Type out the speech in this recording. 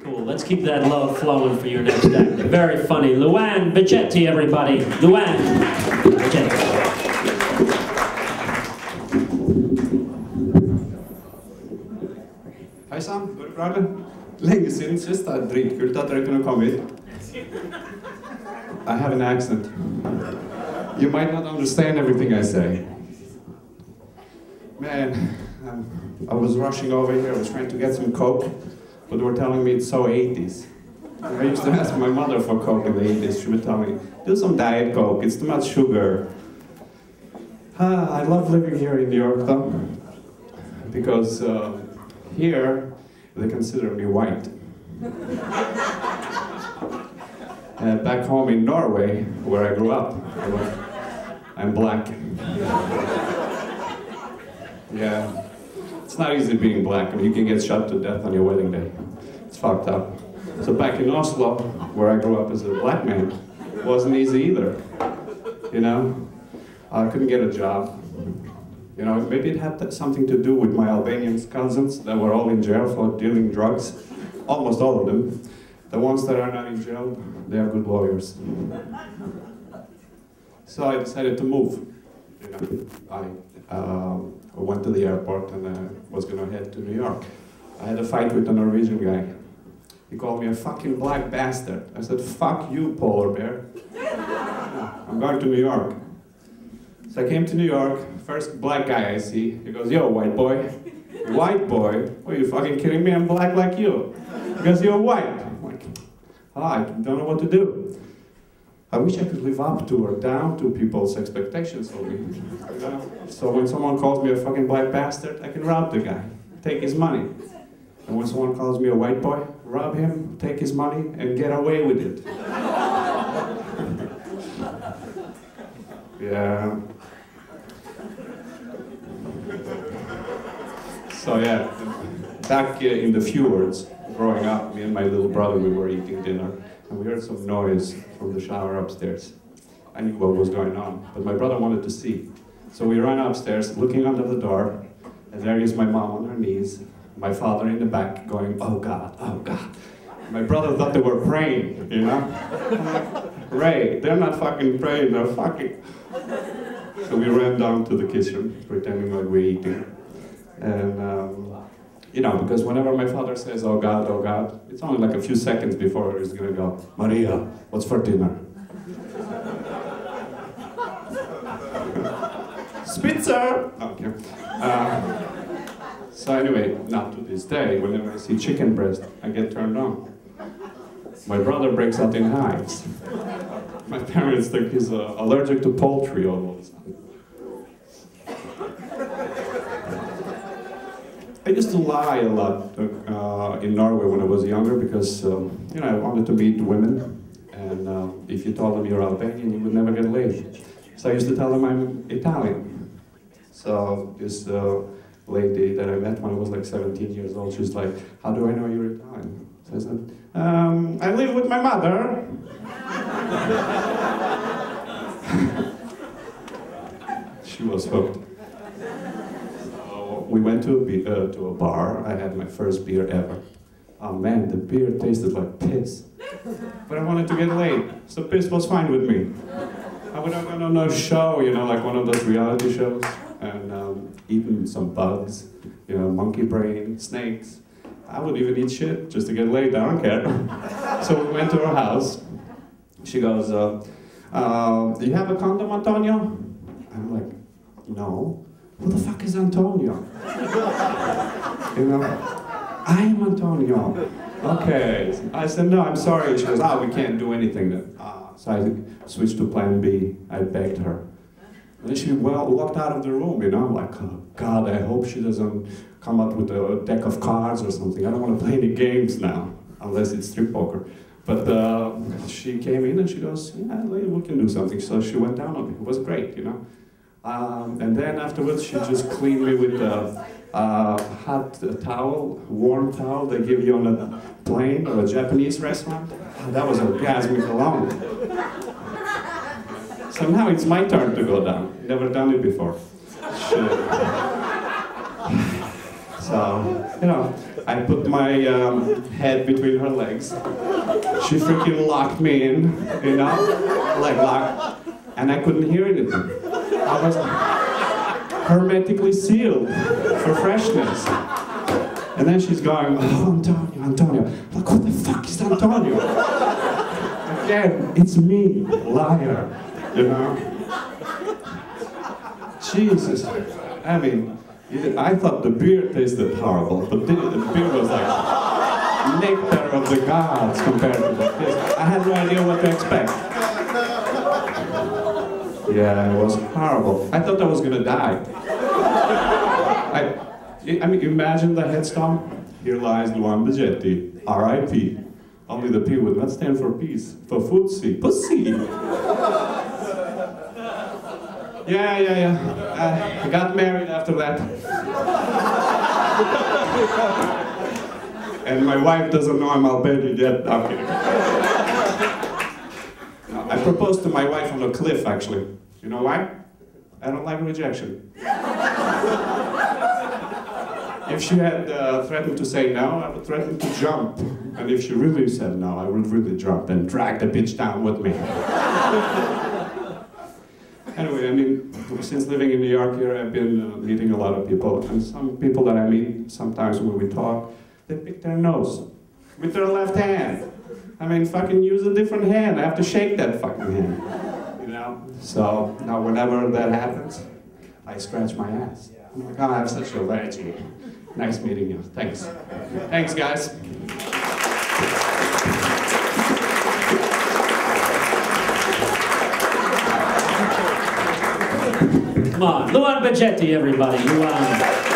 Cool, let's keep that love flowing for your next act. Very funny. Luan Bexhetti, everybody. Luan Bexhetti. Hejsan, går det bra eller? Länge siden sist, det dritkult att dere kunne komme hit. I have an accent. You might not understand everything I say. Man, I was rushing over here, I was trying to get some Coke, but they were telling me it's so 80s. I used to ask my mother for Coke in the 80s. She would tell me, do some Diet Coke, it's too much sugar. I love living here in New York though, because here they consider me white. Back home in Norway, where I grew up, I'm black. Yeah, it's not easy being black. I mean, you can get shot to death on your wedding day. It's fucked up. So back in Oslo, where I grew up as a black man, wasn't easy either. You know, I couldn't get a job. You know, maybe it had something to do with my Albanian cousins that were all in jail for dealing drugs. Almost all of them. The ones that are not in jail, they are good lawyers. So I decided to move. You know, I went to the airport and I was going to head to New York. I had a fight with a Norwegian guy. He called me a fucking black bastard. I said, fuck you, polar bear. I'm going to New York. So I came to New York, first black guy I see. He goes, yo, white boy. White boy? Are you fucking kidding me? I'm black like you. He goes, you're white. I'm like, oh, I don't know what to do. I wish I could live up to or down to people's expectations of me. So when someone calls me a fucking black bastard, I can rob the guy, take his money. And when someone calls me a white boy, rob him, take his money, and get away with it. Yeah. So yeah, back in the fjords, growing up, me and my little brother, we were eating dinner, and we heard some noise from the shower upstairs. I knew what was going on, but my brother wanted to see. So we ran upstairs, looking under the door, and there is my mom on her knees, my father in the back going, oh God, oh God. My brother thought they were praying, you know? I'm like, Ray, they're not fucking praying, they're fucking. So we ran down to the kitchen, pretending like we're eating. And, you know, because whenever my father says, oh God, it's only like a few seconds before he's gonna go, Maria, what's for dinner? Spitzer! Okay. So anyway, now to this day, whenever I see chicken breast, I get turned on. My brother breaks out in hives. My parents think he's allergic to poultry all of a sudden. I used to lie a lot in Norway when I was younger because, you know, I wanted to meet women, and if you told them you're Albanian, you would never get laid. So I used to tell them I'm Italian. So this lady that I met when I was like 17 years old, she's like, how do I know you're Italian? So I said, I live with my mother. She was hooked. We went to a bar. I had my first beer ever. Oh man, the beer tasted like piss. But I wanted to get laid, so piss was fine with me. I would have gone on a show, you know, like one of those reality shows, and eaten some bugs, you know, monkey brain, snakes. I would even eat shit just to get laid, I don't care. So we went to her house. She goes, do you have a condom, Antonio? I'm like, no. Who the fuck is Antonio? You know, I'm Antonio. Okay. I said, no, I'm sorry. She goes, we can't do anything then. So I switched to plan B. I begged her. And then she walked out of the room, you know. I'm like, oh God, I hope she doesn't come up with a deck of cards or something. I don't want to play any games now, unless it's strip poker. But she came in and she goes, yeah, we can do something. So she went down on me. It was great, you know. And then afterwards, she just cleaned me with a hot towel, warm towel they give you on a plane or a Japanese restaurant. That was orgasmic alone. So now it's my turn to go down. Never done it before. Shit. So, you know, I put my head between her legs. She freaking locked me in, you know, leg lock, and I couldn't hear anything. I was hermetically sealed for freshness. And then she's going, oh, Antonio, Antonio. I'm like, what the fuck is Antonio? Again, it's me, liar, you know? Jesus. I mean, I thought the beer tasted horrible, but the beer was like nectar of the gods compared to this. I had no idea what to expect. Yeah, it was horrible. I thought I was gonna die. I mean, imagine the headstone. Here lies Luan Bexhetti, R.I.P. Only the P would not stand for peace, for footsie, pussy. Yeah. I got married after that. And my wife doesn't know I'm Albanian yet. No, I'm kidding. No, I proposed to my wife on a cliff, actually. You know why? I don't like rejection. If she had threatened to say no, I would threaten to jump. And if she really said no, I would really jump and drag the bitch down with me. Anyway, I mean, since living in New York here, I've been meeting a lot of people. And some people that I meet, sometimes when we talk, they pick their nose with their left hand. I mean, fucking use a different hand. I have to shake that fucking hand. You know? So, now whenever that happens, I scratch my ass. I'm like, oh, I have such a veggie. Nice meeting you. Thanks. Thanks, guys. Come on, Luan Bexhetti, everybody. Luan.